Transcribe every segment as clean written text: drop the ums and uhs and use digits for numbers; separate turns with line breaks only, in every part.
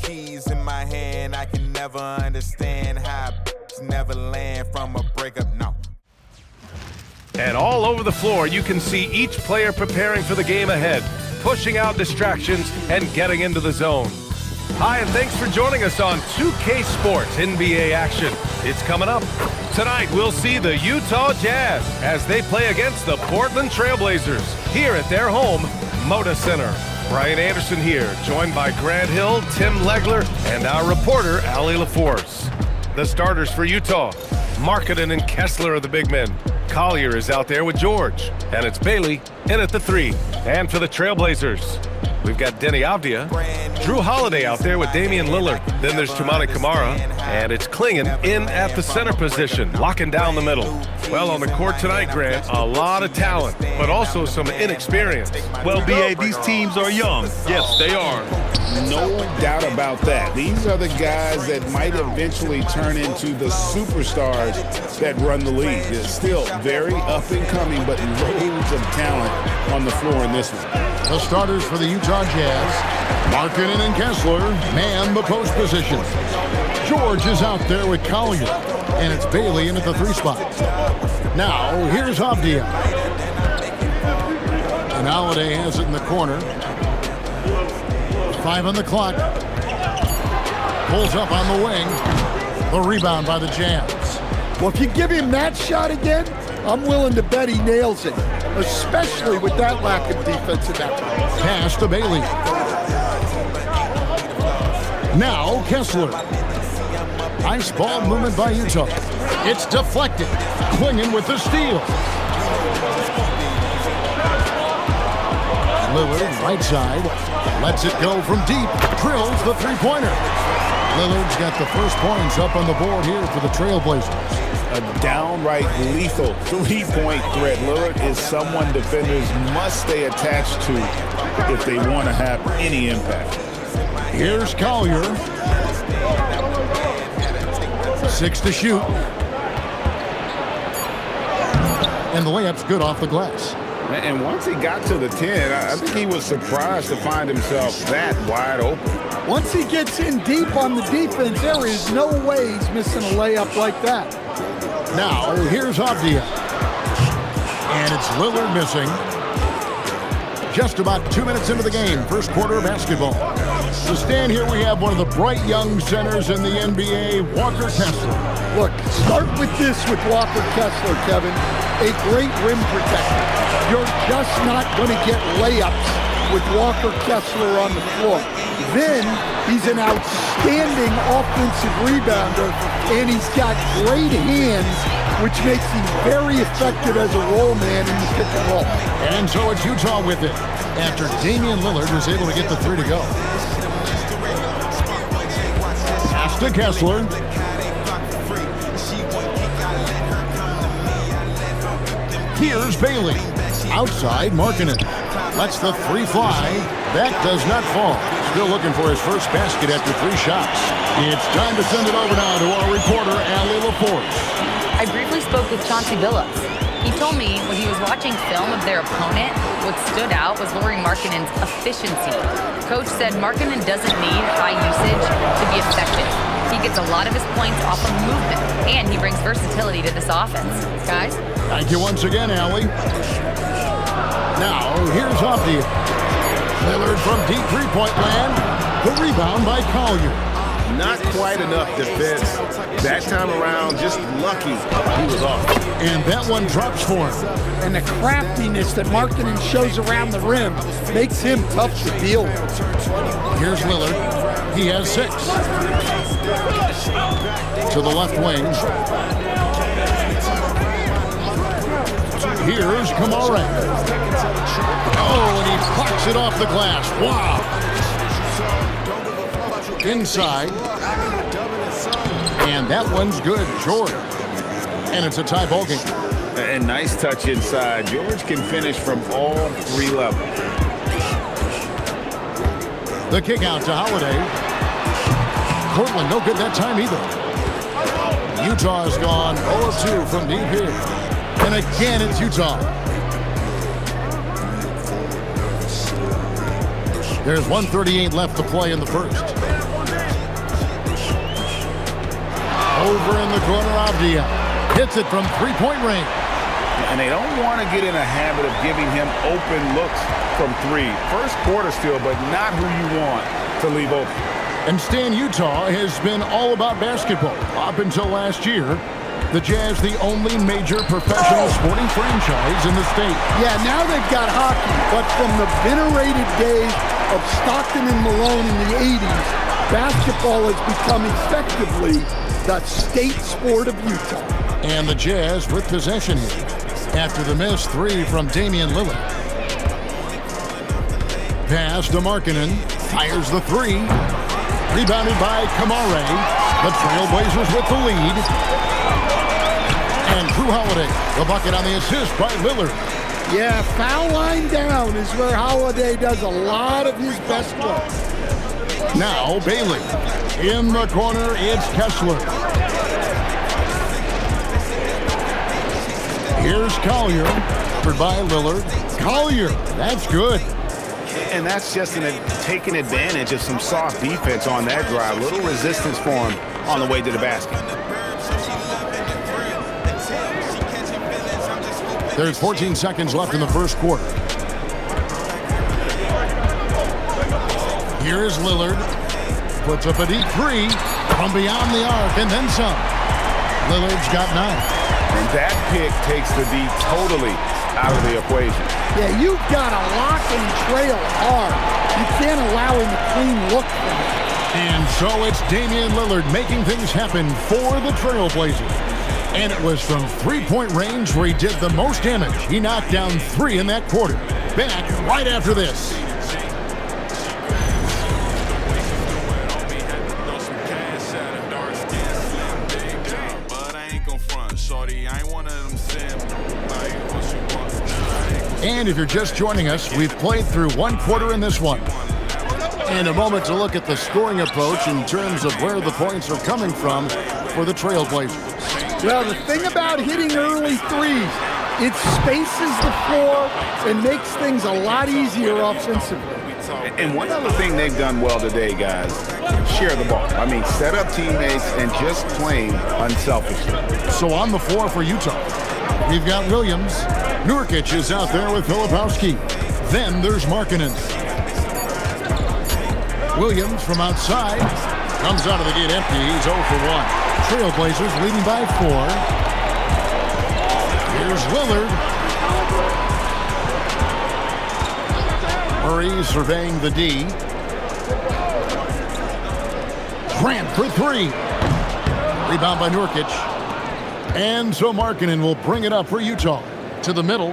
keys in my hand. I can never understand how never land from a breakup, no.
And all over the floor, you can see each player preparing for the game ahead, pushing out distractions and getting into the zone. Hi, and thanks for joining us on 2K Sports NBA action. It's coming up. Tonight, we'll see the Utah Jazz as they play against the Portland Trailblazers here at their home, Moda Center. Brian Anderson here, joined by Grant Hill, Tim Legler, and our reporter, Allie LaForce. The starters for Utah, Markkanen and Kessler are the big men. Collier is out there with George, and it's Bailey in at the 3. And for the Trailblazers, we've got Denny Avdia, Drew Holiday out there with Damian Lillard. Then there's Toumani Camara, and it's Klingon in at the center position, locking down the middle. Well, on the court tonight, Grant, a lot of talent, but also some inexperience.
Well, B.A., these teams are young. Yes, they are.
No doubt about that. These are the guys that might eventually turn into the superstars that run the league. They're still very up and coming, but loads of talent on the floor in this one.
The starters for the Utah Jazz, Markkanen and Kessler, man the post position. George is out there with Collier, and it's Bailey in at the 3 spot. Now, here's Avdia. And Holiday has it in the corner. 5 on the clock. Pulls up on the wing. The rebound by the Jazz.
Well, if you give him that shot again, I'm willing to bet he nails it, especially with that lack of defensive effort.
Pass to Bailey. Now Kessler. Nice ball movement by Utah. It's deflected. Klingon with the steal. Lillard, right side. Lets it go from deep. Drills the three-pointer. Lillard's got the first points up on the board here for the Trailblazers.
A downright lethal three-point threat. Lillard is someone defenders must stay attached to if they want to have any impact.
Here's Collier. 6 to shoot. And the layup's good off the glass.
And once he got to the 10, I think he was surprised to find himself that wide open.
Once he gets in deep on the defense, there is no way he's missing a layup like that.
Now, here's Avdia. And it's Lillard missing. Just about 2 minutes into the game, first quarter of basketball. To stand here, we have one of the bright young centers in the NBA, Walker Kessler.
Look, start with this with Walker Kessler, Kevin. A great rim protector. You're just not going to get layups with Walker Kessler on the floor. Then he's an outstanding offensive rebounder, and he's got great hands, which makes him very effective as a roll man in the pick and roll.
And so it's Utah with it, after Damian Lillard is able to get the 3 to go. Pass to Kessler. Here's Bailey. Outside, Markkanen. Lets the 3 fly. That does not fall. Still looking for his first basket after 3 shots. It's time to send it over now to our reporter, Allie LaForce.
I briefly spoke with Chauncey Billups. He told me when he was watching film of their opponent, what stood out was Lauri Markkanen's efficiency. Coach said Markkanen doesn't need high usage to be effective. He gets a lot of his points off of movement, and he brings versatility to this offense. Guys?
Thank you once again, Allie. Now, here's Avdia. Lillard from deep three-point land. The rebound by Collier.
Not quite enough defense. That time around, just lucky he was off.
And that one drops for him.
And the craftiness that Markkanen shows around the rim makes him tough to deal with.
Here's Lillard. He has 6. To the left wing. Here's Camara. Oh, and he plucks it off the glass. Wow. Inside. And that one's good, George. And it's a tie ball game.
And nice touch inside. George can finish from all 3 levels.
The kick out to Holiday. Portland no good that time either. Utah has gone 0-2 from deep here. And again, it's Utah. There's 1:38 left to play in the first. Over in the corner, Avdia hits it from three-point range.
And they don't want to get in a habit of giving him open looks from three. First quarter still, but not who you want to leave open.
And Stan, Utah has been all about basketball up until last year. The Jazz, the only major professional sporting franchise in the state.
Yeah, now they've got hockey, but from the venerated days of Stockton and Malone in the 80s, basketball has become effectively the state sport of Utah.
And the Jazz with possession here after the missed three from Damian Lillard. Pass to Markkanen, fires the three. Rebounded by Kamare. The Trailblazers with the lead. And Drew Holiday, the bucket on the assist by Lillard.
Yeah, foul line down is where Holiday does a lot of his best work.
Now Bailey. In the corner, it's Kessler. Here's Collier, covered by Lillard. Collier, that's good.
And that's just taking advantage of some soft defense on that drive. Little resistance for him on the way to the basket.
There's 14 seconds left in the first quarter. Here's Lillard. Puts up a deep three from beyond the arc and then some. Lillard's got 9.
And that pick takes the D totally out of the equation.
Yeah, you've got to lock and trail hard. You can't allow him a clean look from it.
And so it's Damian Lillard making things happen for the Trailblazers. And it was from three-point range where he did the most damage. He knocked down 3 in that quarter. Back right after this. And if you're just joining us, we've played through one quarter in this one. And a moment to look at the scoring approach in terms of where the points are coming from for the Trailblazers.
Well, the thing about hitting early threes, it spaces the floor and makes things a lot easier offensively.
And one other thing they've done well today, guys, share the ball. I mean, set up teammates and just playing unselfishly.
So on the floor for Utah, we've got Williams. Nurkic is out there with Filipowski. Then there's Markkanen. Williams from outside comes out of the gate empty. He's 0 for 1. Trailblazers leading by 4. Here's Lillard. Murray surveying the D. Grant for 3. Rebound by Nurkic. And so Markkanen will bring it up for Utah. To the middle.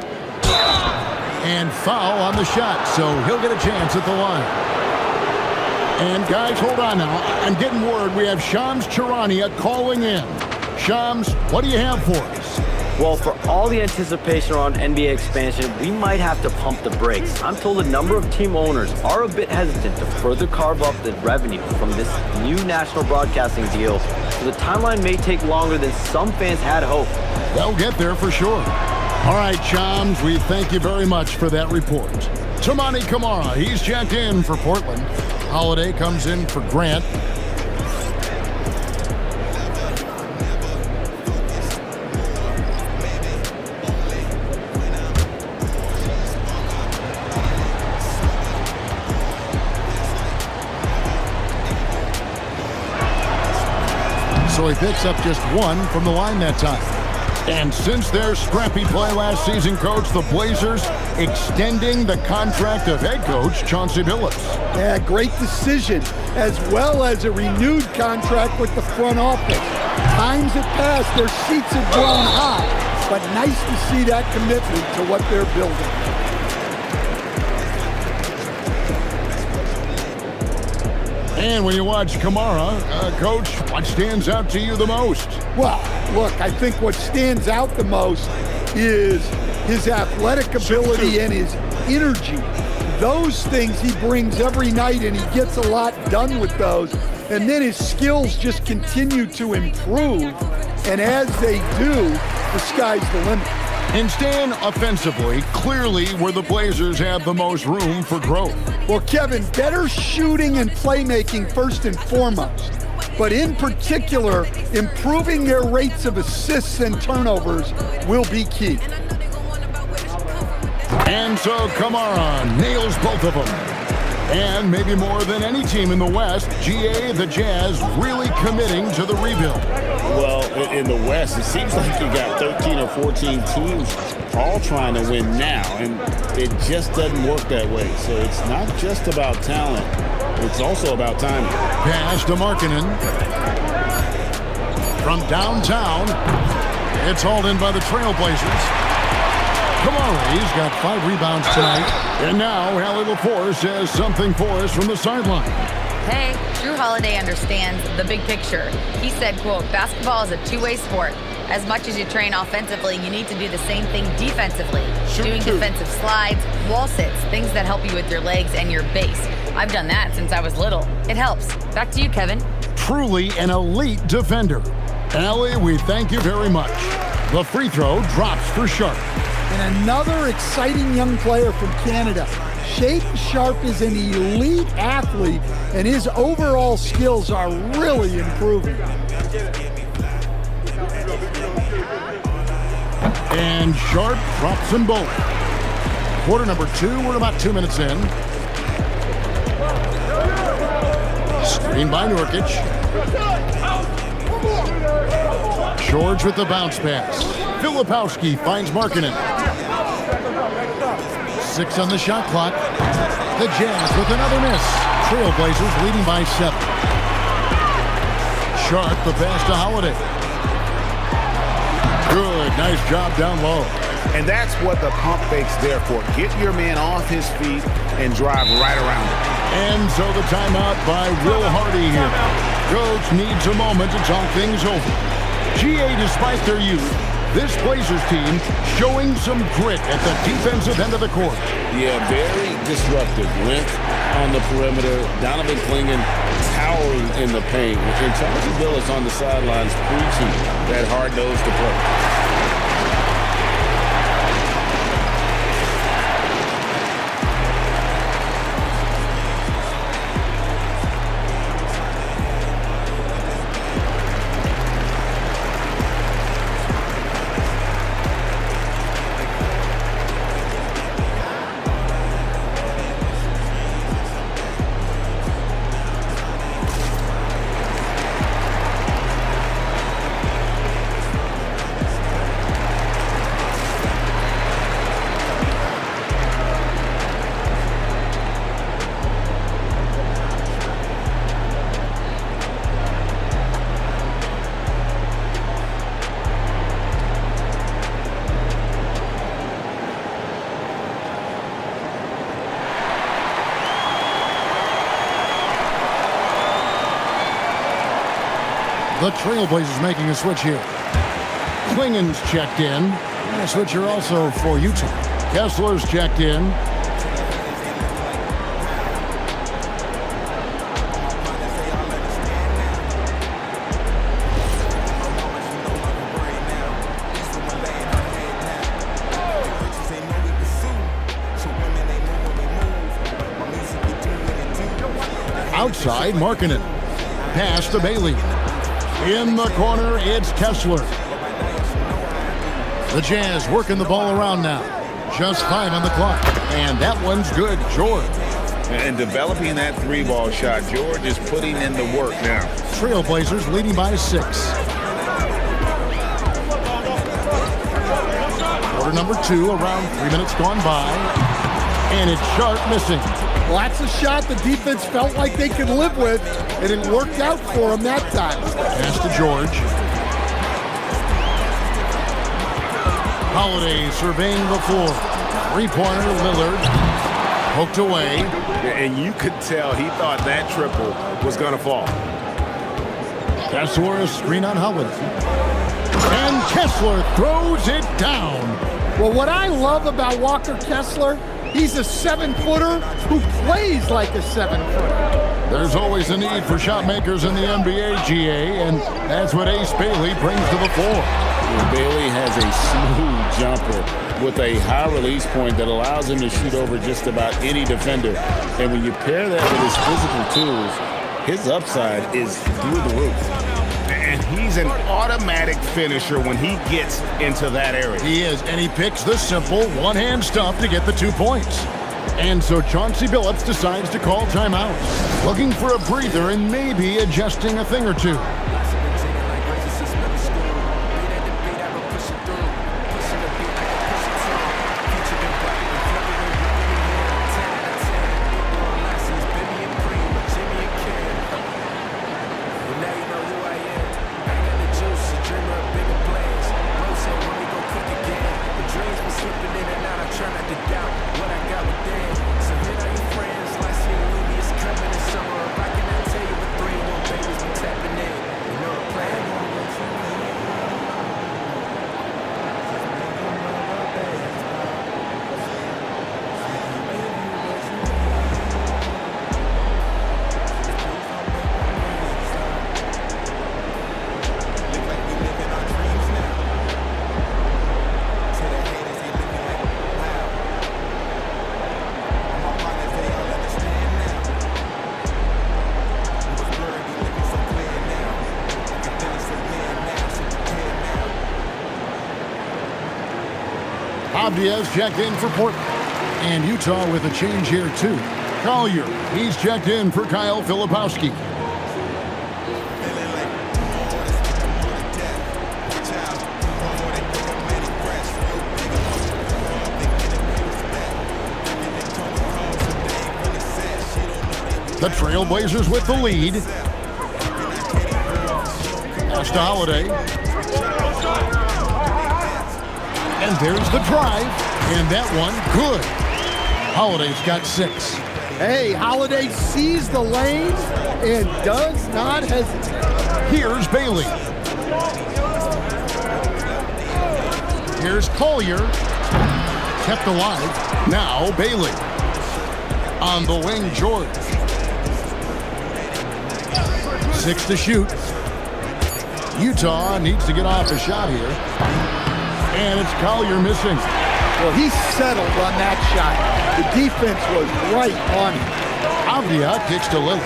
And foul on the shot, so he'll get a chance at the line. And guys, hold on now. I'm getting word we have Shams Charania calling in. Shams, what do you have for us?
Well, for all the anticipation around NBA expansion, we might have to pump the brakes. I'm told a number of team owners are a bit hesitant to further carve up the revenue from this new national broadcasting deal, so the timeline may take longer than some fans had hoped.
They'll get there for sure. All right, Shams, we thank you very much for that report. Toumani Camara, he's checked in for Portland. Holiday comes in for Grant. So he picks up just 1 from the line that time. And since their scrappy play last season, Coach, the Blazers extending the contract of head coach Chauncey Billups.
Yeah, great decision, as well as a renewed contract with the front office. Times have passed, their seats have grown high, but nice to see that commitment to what they're building.
And when you watch Camara, Coach, what stands out to you the most?
Well, look, I think what stands out the most is his athletic ability and his energy. Those things he brings every night, and he gets a lot done with those. And then his skills just continue to improve. And as they do, the sky's the limit.
And Stan, offensively, clearly where the Blazers have the most room for growth.
Well, Kevin, better shooting and playmaking first and foremost. but in particular, improving their rates of assists and turnovers will be key.
And so Kamara nails both of them. And maybe more than any team in the West, GA, the Jazz, really committing to the rebuild.
Well, in the West, it seems like you got 13 or 14 teams all trying to win now, and it just doesn't work that way. So it's not just about talent, it's also about timing.
Pass to Markkanen. From downtown, it's hauled in by the Trailblazers. Kamari's got 5 rebounds tonight. And now Hallie LaForce has something for us from the sideline.
Hey, Drew Holiday understands the big picture. He said, quote, basketball is a two-way sport. As much as you train offensively, you need to do the same thing defensively. Doing defensive slides, wall sits, things that help you with your legs and your base. I've done that since I was little. It helps. Back to you, Kevin.
Truly an elite defender. Hallie, we thank you very much. The free throw drops for Sharp.
And another exciting young player from Canada. Shaedon Sharpe is an elite athlete, and his overall skills are really improving.
And Sharpe drops them both. Quarter number 2, we're about 2 minutes in. Screen by Nurkic. George with the bounce pass. Filipowski finds Markkanen. 6 on the shot clock. The Jazz with another miss. Trailblazers leading by 7. Sharp the pass to Holiday. Good, nice job down low.
And that's what the pump fake's there for. Get your man off his feet and drive right around him.
And so the timeout by Will Hardy here. Coach needs a moment to talk things over. GA, despite their youth, this Blazers team showing some grit at the defensive end of the court.
Yeah, very disruptive. Length on the perimeter. Donovan Clingan towering in the paint. And Chauncey Billups on the sidelines preaching that hard-nosed approach.
The Trailblazers making a switch here. Klingen's checked in. A switcher also for Utah. Kessler's checked in. Outside, Markkanen. Pass to Bailey. In the corner, it's Kessler. The Jazz working the ball around now. Just 5 on the clock. And that one's good, George.
And developing that 3-ball shot, George is putting in the work now.
Trailblazers leading by 6. Quarter number 2, around 3 minutes gone by. And it's Sharp missing.
Well, that's a shot the defense felt like they could live with, and it worked out for them that time.
Pass to George. Holiday surveying the floor. 3-pointer, Lillard. Poked away.
And you could tell he thought that triple was going to fall.
Kessler, screen on Holiday. And Kessler throws it down.
Well, what I love about Walker Kessler, he's a 7-footer who plays like a 7-footer.
There's always a need for shot makers in the NBA, GA, and that's what Ace Bailey brings to the floor.
Bailey has a smooth jumper with a high release point that allows him to shoot over just about any defender. And when you pair that with his physical tools, His upside is through the roof. And he's an automatic finisher when he gets into that area.
He is, and he picks the simple one-hand stuff to get the 2 points. And so Chauncey Billups decides to call timeout, looking for a breather and maybe adjusting a thing or two. Diaz checked in for Portland. And Utah with a change here, too. Collier, he's checked in for Kyle Filipowski. The Trailblazers with the lead. Pass to Holiday. And there's the drive, and that one, good. Holiday's got 6.
Hey, Holiday sees the lane and does not hesitate.
Here's Bailey. Here's Collier. Kept alive. Now Bailey. On the wing, George. 6 to shoot. Utah needs to get off a shot here. And it's Collier missing.
Well, he settled on that shot. The defense was right on him.
Avdia kicks to Lillard.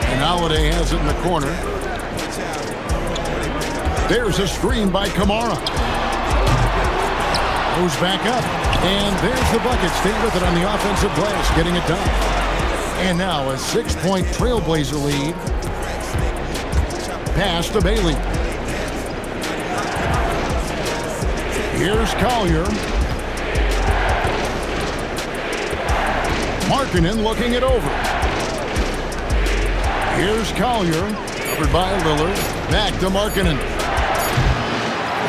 And Holiday has it in the corner. There's a screen by Kamara. Goes back up. And there's the bucket. Stay with it on the offensive glass, getting it done. And now a 6-point Trailblazer lead. Pass to Bailey. Here's Collier. Markkanen looking it over. Here's Collier. Covered by Lillard. Back to Markkanen.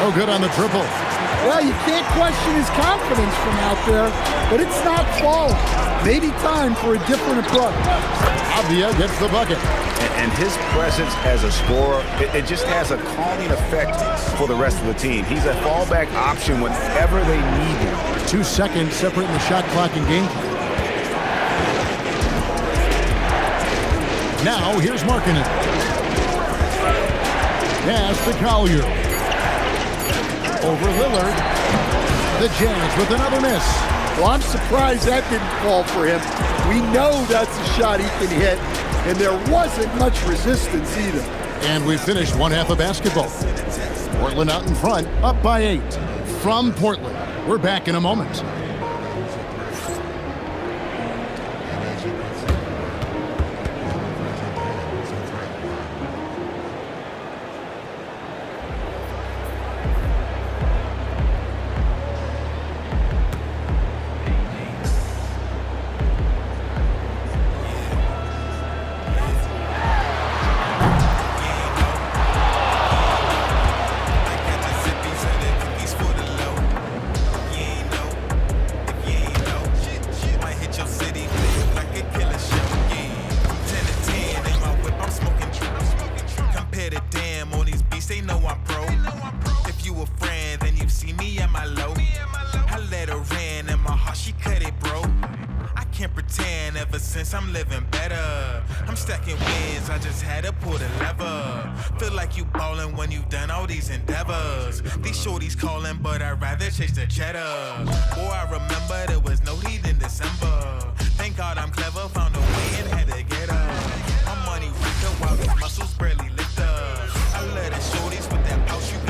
No good on the triple.
Well, you can't question his confidence from out there, but it's not falling. Maybe time for a different approach.
Avdia gets the bucket.
And his presence as a scorer, it just has a calming effect for the rest of the team. He's a fallback option whenever they need him.
2 seconds separating the shot clock and game clock. Now here's Markkanen. Pass to Collier. Over Lillard. The Jazz with another miss.
Well, I'm surprised that didn't fall for him. We know that's a shot he can hit, and there wasn't much resistance either.
And we finished one half of basketball. Portland out in front, up by 8. From Portland, we're back in a moment.
I'm living better. I'm stacking wins, I just had to pull the lever. Feel like you ballin' when you've done all these endeavors. These shorties calling, but I'd rather chase the cheddar. Boy, I remember there was no heat in December. Thank God I'm clever, found a way and had to get up. My money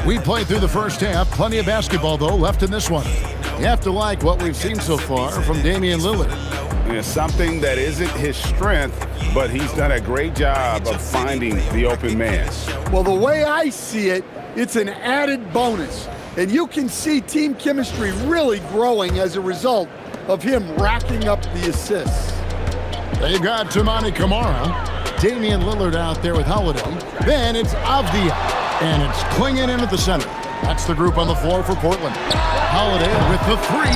We played through the first half. Plenty of basketball, though, left in this one. You have to like what we've seen so far from Damian Lillard.
It's something that isn't his strength, but he's done a great job of finding the open man.
Well, the way I see it, it's an added bonus. And you can see team chemistry really growing as a result of him racking up the assists.
They've got Toumani Camara, Damian Lillard out there with Holiday. Then it's Avdia, and it's Klingon in at the center. That's the group on the floor for Portland. Holiday with the three.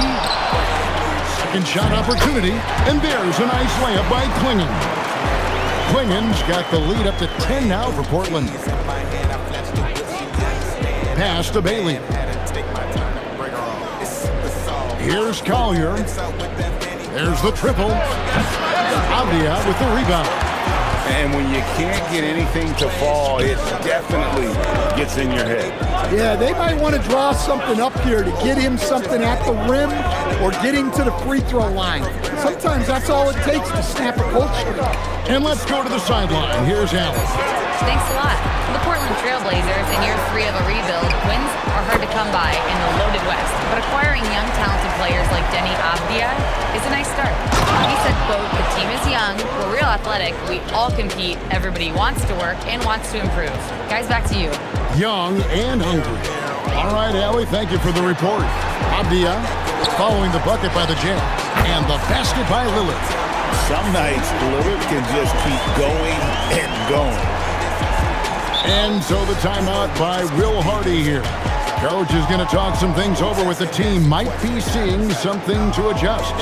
Second shot opportunity, and there's a nice layup by Klingon. Klingon's got the lead up to 10 now for Portland. Pass to Bailey. Here's Collier. There's the triple. Avdia with the rebound.
And when you can't get anything to fall, it definitely gets in your head.
Yeah, they might want to draw something up here to get him something at the rim or get him to the free throw line. Sometimes that's all it takes to snap a cold streak.
And let's go to the sideline. Here's Allen.
Thanks a lot. For the Portland Trailblazers, in year 3 of a rebuild, wins are hard to come by in the loaded West. But acquiring young, talented players like Denny Avdia is a nice start. He said, quote, "The team is young, we're real athletic, we all compete, everybody wants to work and wants to improve." Guys, back to you.
Young and hungry. All right, Allie, thank you for the report. Avdia following the bucket by the Jazz and the basket by Lillard.
Some nights, Lillard can just keep going and going.
And so the timeout by Will Hardy here. Coach is going to talk some things over with the team. Might be seeing something to adjust.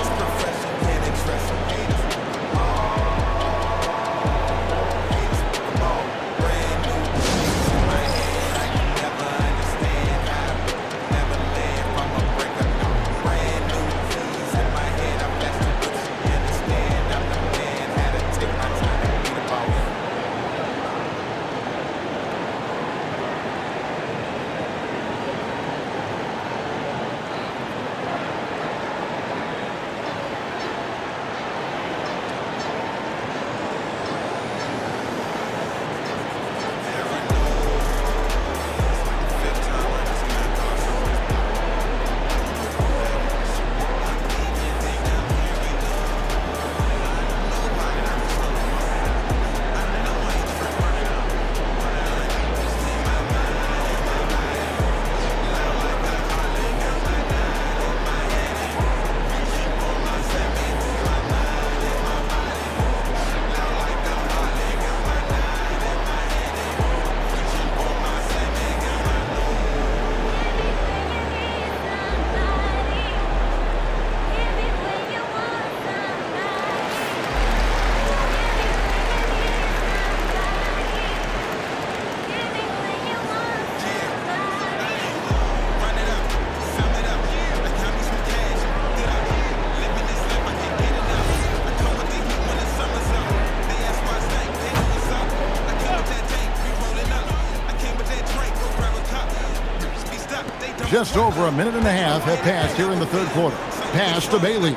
Just over a minute and a half have passed here in the third quarter. Pass to Bailey.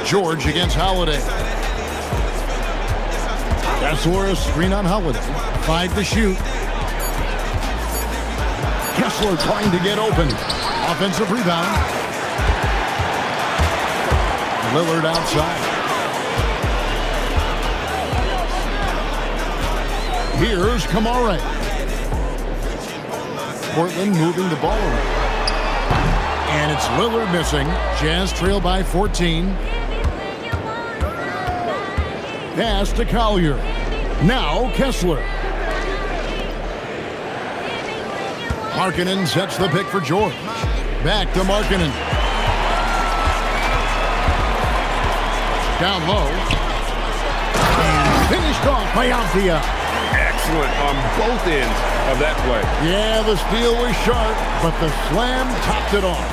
George against Holiday. That's where a screen on Holiday. 5 to shoot. Kessler trying to get open. Offensive rebound. Lillard outside. Here's Camara. Portland moving the ball around. And it's Lillard missing. Jazz trail by 14. Pass to Collier. Now Kessler. Markkanen sets the pick for George. Back to Markkanen. Down low. And finished off by Avdia.
Excellent on both ends of that play.
Yeah, the steal was sharp, but the slam topped it off.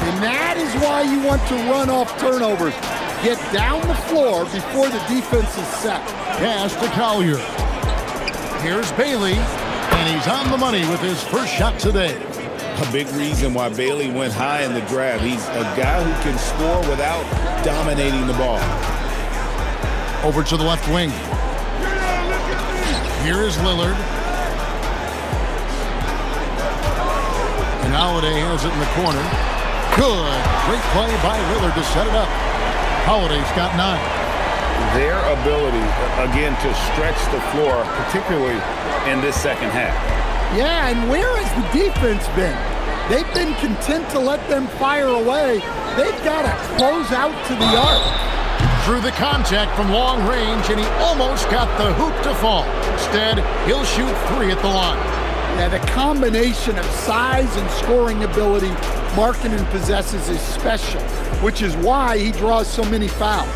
And that is why you want to run off turnovers. Get down the floor before the defense is set.
Pass to Collier. Here's Bailey, and he's on the money with his first shot today.
A big reason why Bailey went high in the draft. He's a guy who can score without dominating the ball.
Over to the left wing. Here is Lillard. And Holiday has it in the corner. Good. Great play by Lillard to set it up. Holiday's got 9.
Their ability, again, to stretch the floor, particularly in this second half.
Yeah, and where has the defense been? They've been content to let them fire away. They've got to close out to the arc.
Through the contact from long range, and he almost got the hoop to fall. Instead, he'll shoot 3 at the line.
Yeah, the combination of size and scoring ability Markkanen possesses is special, which is why he draws so many fouls.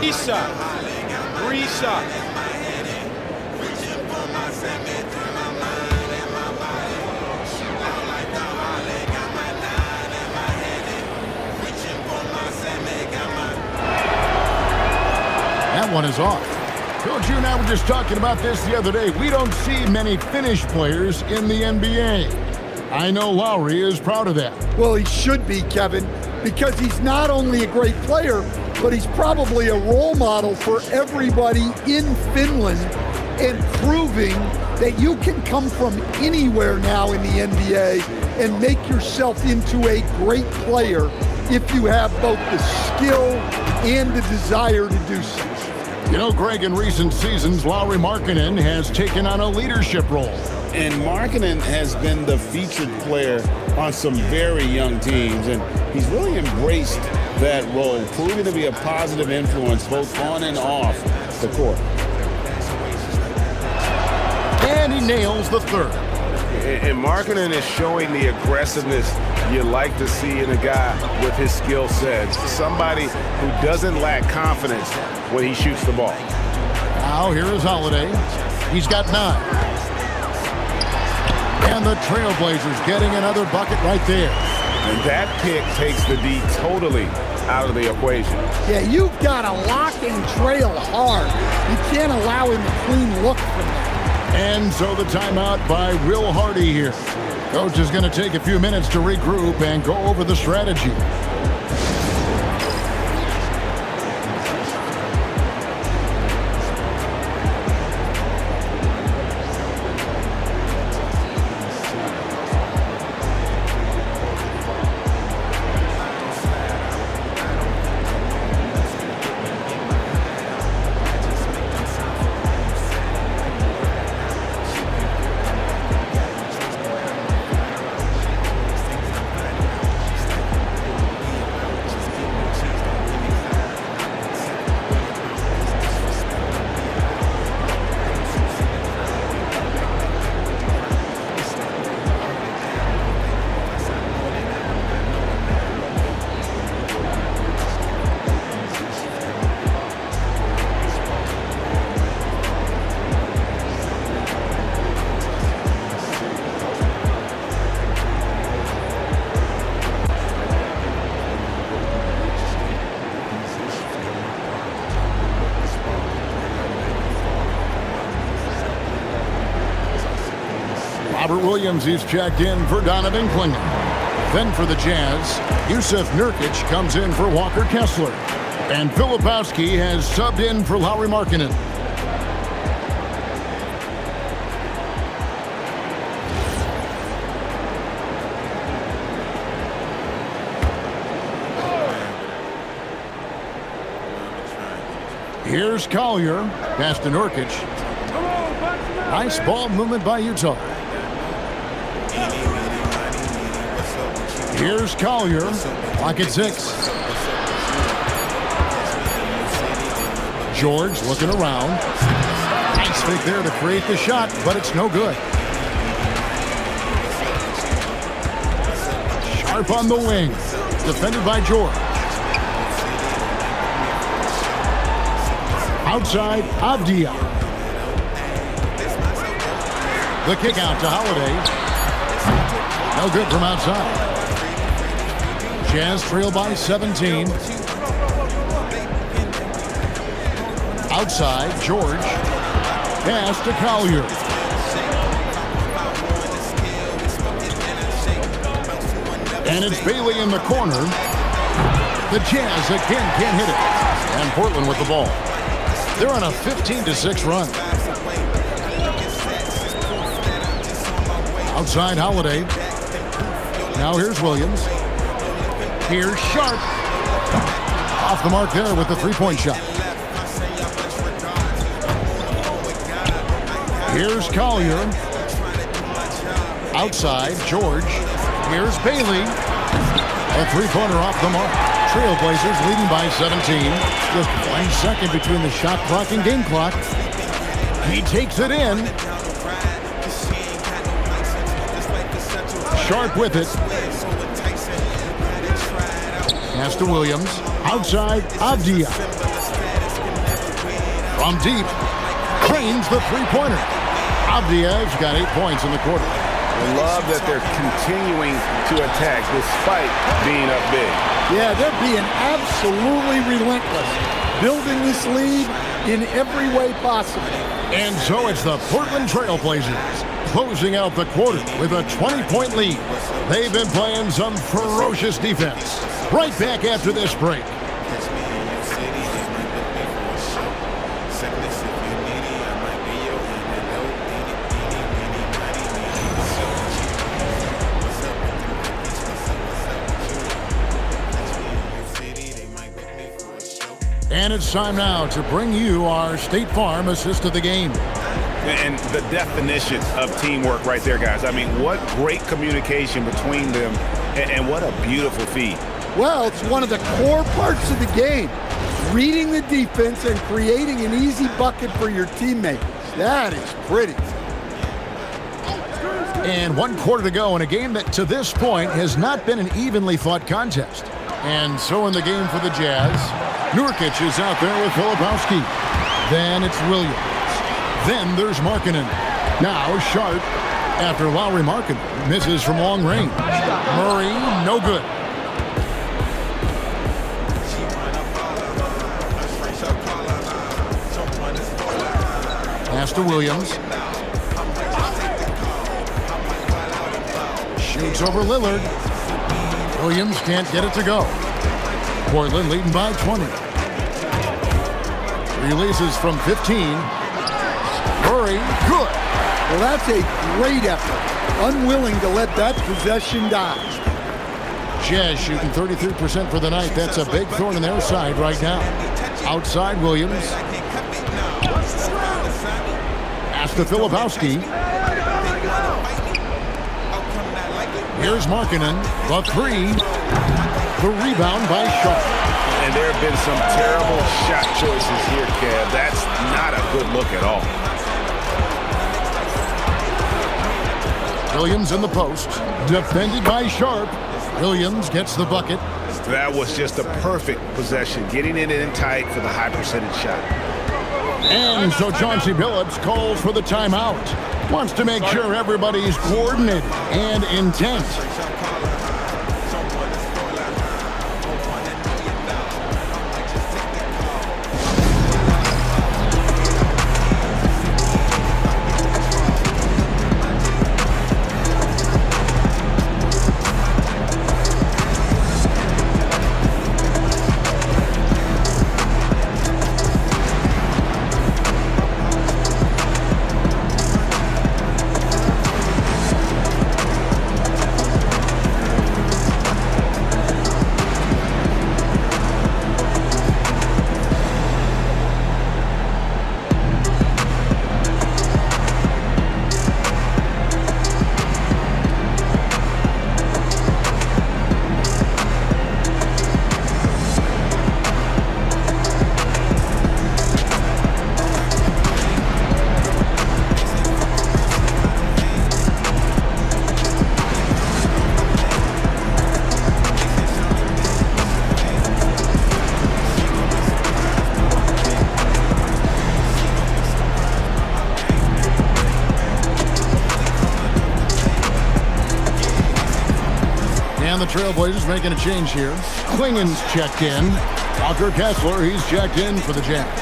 Risa.
That one is off. Coach, you and I were just talking about this the other day. We don't see many Finnish players in the NBA. I know Lowry is proud of that.
Well, he should be, Kevin, because he's not only a great player, but he's probably a role model for everybody in Finland and proving that you can come from anywhere now in the NBA and make yourself into a great player if you have both the skill and the desire to do so.
You know, Greg, in recent seasons, Lauri Markkanen has taken on a leadership role.
And Markkanen has been the featured player on some very young teams, and he's really embraced that role, proving to be a positive influence both on and off the court.
And he nails the third.
And Markkanen is showing the aggressiveness you like to see in a guy with his skill set. Somebody who doesn't lack confidence when he shoots the ball.
Now here is Holiday. He's got 9. And the Trailblazers getting another bucket right there.
And that pick takes the D totally out of the equation.
Yeah, you've got to lock and trail hard. You can't allow him a clean look from that.
And so the timeout by Will Hardy here. Coach is going to take a few minutes to regroup and go over the strategy. Robert Williams, he's checked in for Donovan Clingan. Then for the Jazz, Yusuf Nurkic comes in for Walker Kessler. And Filipowski has subbed in for Lauri Markkanen. Here's Collier, pass to Nurkic. Nice ball movement by Utah. Here's Collier, clock at 6. George looking around. Nice fake there to create the shot, but it's no good. Sharp on the wing, defended by George. Outside, Avdia. The kick out to Holiday. No good from outside. Jazz trail by 17. Outside, George. Pass to Collier. And it's Bailey in the corner. The Jazz again can't hit it. And Portland with the ball. They're on a 15-6 run. Outside Holiday. Now here's Williams. Here's Sharp. Off the mark there with the three-point shot. Here's Collier. Outside, George. Here's Bailey. A three-pointer off the mark. Trailblazers leading by 17. Just 1 second between the shot clock and game clock. He takes it in. Sharp with it. Pass to Williams. Outside, Avdia. From deep. Cranes the three-pointer. Avdia's got 8 points in the quarter.
I love that they're continuing to attack despite being up big.
Yeah, they're being absolutely relentless, building this lead in every way possible.
And so it's the Portland Trailblazers closing out the quarter with a 20-point lead. They've been playing some ferocious defense. Right back after this break. And it's time now to bring you our State Farm assist of the game.
And the definition of teamwork right there, guys. I mean, what great communication between them, and what a beautiful feed.
Well, it's one of the core parts of the game. Reading the defense and creating an easy bucket for your teammates. That is pretty.
And 1 quarter to go in a game that to this point has not been an evenly fought contest. And so in the game for the Jazz, Nurkic is out there with Filipowski. Then it's Williams. Then there's Markkanen. Now Sharp after Lowry Markkanen misses from long range. Murray, no good. Pass to Williams. Shoots over Lillard. Williams can't get it to go. Portland leading by 20. Releases from 15. Murray, good.
Well, that's a great effort. Unwilling to let that possession die.
Jazz shooting 33% for the night. That's a big thorn in their side right now. Outside Williams. Pass to Filipowski. Here's Markkanen. The three. The rebound by Sharp.
And there have been some terrible shot choices here, Kev. That's not a good look at all.
Williams in the post. Defended by Sharp. Williams gets the bucket.
That was just a perfect possession. Getting it in tight for the high percentage shot.
And so Chauncey Billups calls for the timeout. Wants to make sure everybody's coordinated and intent. The Trailblazers making a change here. Klingen's checked in. Walker Kessler, he's checked in for the Jazz.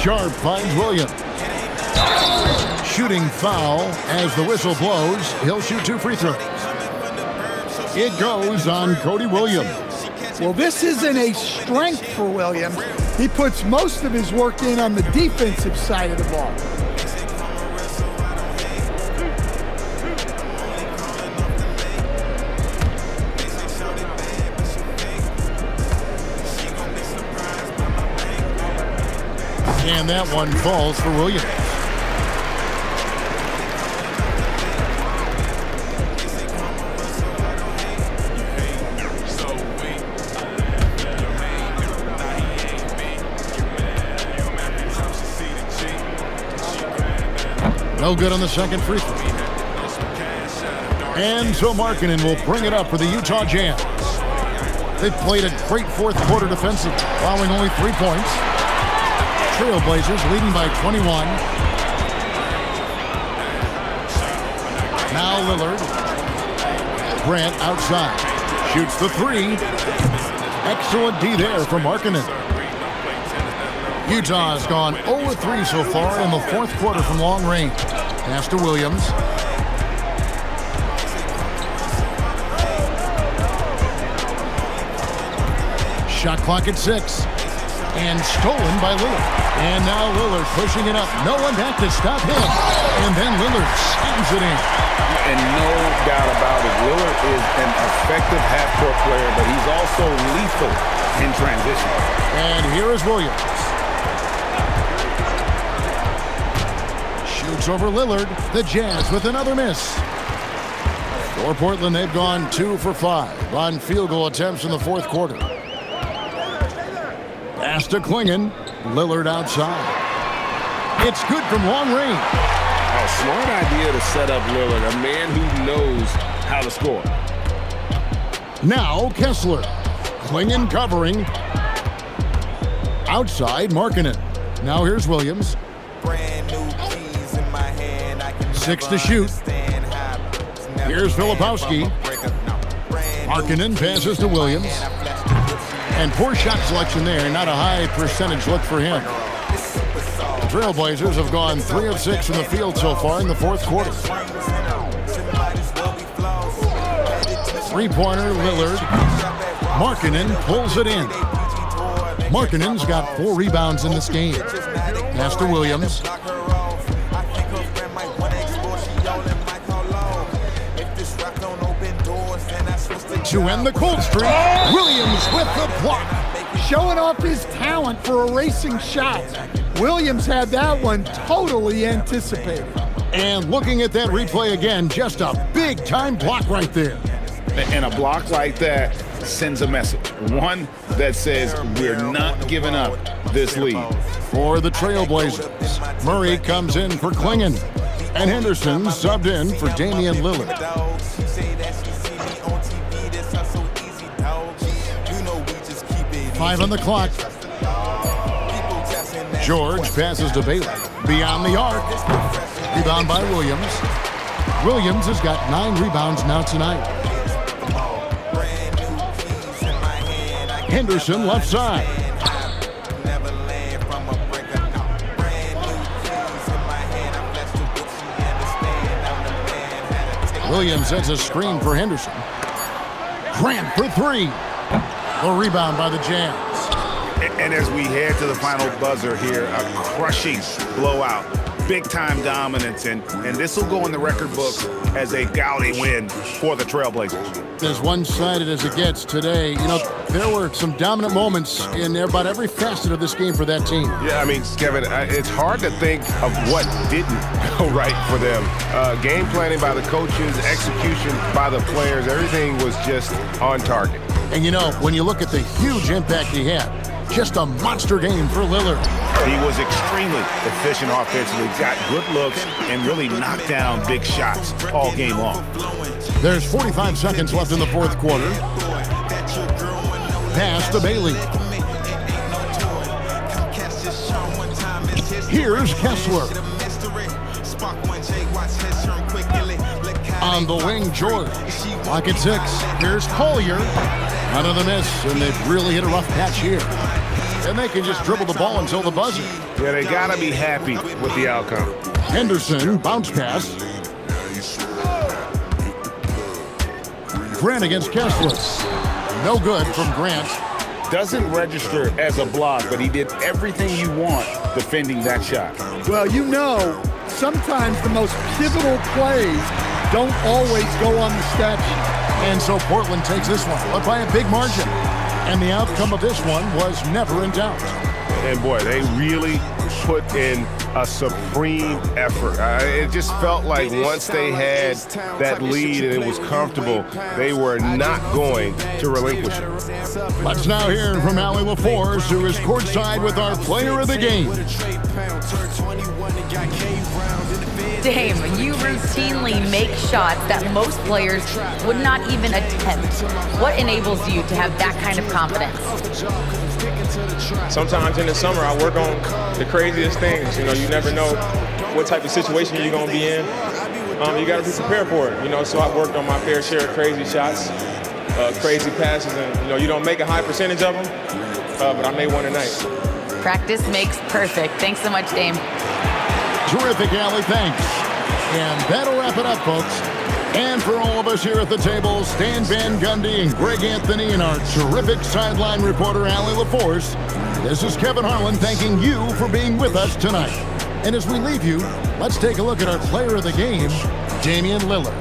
Sharp finds Williams. Shooting foul as the whistle blows. He'll shoot 2 free throws. It goes on Cody Williams.
Well, this isn't a strength for Williams. He puts most of his work in on the defensive side of the ball.
And that one falls for Williams. No good on the second free throw. And so Markkanen will bring it up for the Utah Jazz. They've played a great fourth quarter defensively, allowing only 3 points. Trailblazers leading by 21. Now Lillard. Grant outside. Shoots the 3. Excellent D there from Markkanen. Utah has gone 0-3 so far in the fourth quarter from long range. Pass to Williams. Shot clock at 6. And stolen by Lillard. And now Lillard pushing it up. No one back to stop him. And then Lillard slams it in.
And no doubt about it, Lillard is an effective half-court player, but he's also lethal in transition.
And here is Williams. Shoots over Lillard. The Jazz with another miss. For Portland, they've gone 2 for 5 on field goal attempts in the fourth quarter. Pass to Klingon. Lillard outside. It's good from long range.
A smart idea to set up Lillard, a man who knows how to score.
Now Kessler. Klingon covering. Outside Markkanen. Now here's Williams. 6 to shoot. Here's Filipowski. Markkanen passes to Williams. And poor shot selection there. Not a high percentage look for him. The Trailblazers have gone 3 of 6 from the field so far in the fourth quarter. Three-pointer, Lillard. Markkanen pulls it in. Markkanen's got 4 rebounds in this game. Pass to Williams. To end the cold streak, Williams with the block.
Showing off his talent for erasing shots. Williams had that one totally anticipated.
And looking at that replay again, just a big-time block right there.
And a block like that sends a message. One that says we're not giving up this lead.
For the Trailblazers, Murray comes in for Klingon. And Henderson subbed in for Damian Lillard. 5 on the clock. George passes to Bailey. Beyond the arc. Rebound by Williams. Williams has got 9 rebounds now tonight. Henderson left side. Williams sets a screen for Henderson. Grant for 3. A rebound by the Jazz.
And as we head to the final buzzer here, a crushing blowout, big-time dominance, and this will go in the record books as a gaudy win for the Trailblazers.
As one-sided as it gets today, you know, there were some dominant moments in about every facet of this game for that team.
Yeah, I mean, Kevin, it's hard to think of what didn't go right for them. Game planning by the coaches, execution by the players, everything was just on target.
And you know, when you look at the huge impact he had, just a monster game for Lillard.
He was extremely efficient offensively, got good looks, and really knocked down big shots all game long.
There's 45 seconds left in the fourth quarter. Pass to Bailey. Here's Kessler. On the wing, George. Clock at 6. Here's Collier. Another miss, and they've really hit a rough patch here. and they can just dribble the ball until the buzzer.
Yeah, they got to be happy with the outcome.
Henderson, bounce pass. Grant against Kessler. No good from Grant.
Doesn't register as a block, but he did everything you want defending that shot.
Well, you know, sometimes the most pivotal plays don't always go on the stat sheet.
And so Portland takes this one, but by a big margin. And the outcome of this one was never in doubt.
And boy, they really put in a supreme effort. It just felt like once they had that lead and it was comfortable, they were not going to relinquish it.
Let's now hear from Allie LaForce, who is courtside with our player of the game.
Dame, you routinely make shots that most players would not even attempt. What enables you to have that kind of confidence?
Sometimes in the summer, I work on the craziest things. You know, you never know what type of situation you're going to be in. You got to be prepared for it. You know, so I've worked on my fair share of crazy shots, crazy passes, and you know, you don't make a high percentage of them, but I made one tonight.
Practice makes perfect. Thanks so much, Dame.
Terrific, Allie. Thanks. And that'll wrap it up, folks. And for all of us here at the table, Stan Van Gundy and Greg Anthony and our terrific sideline reporter, Allie LaForce, this is Kevin Harlan thanking you for being with us tonight. And as we leave you, let's take a look at our player of the game, Damian Lillard.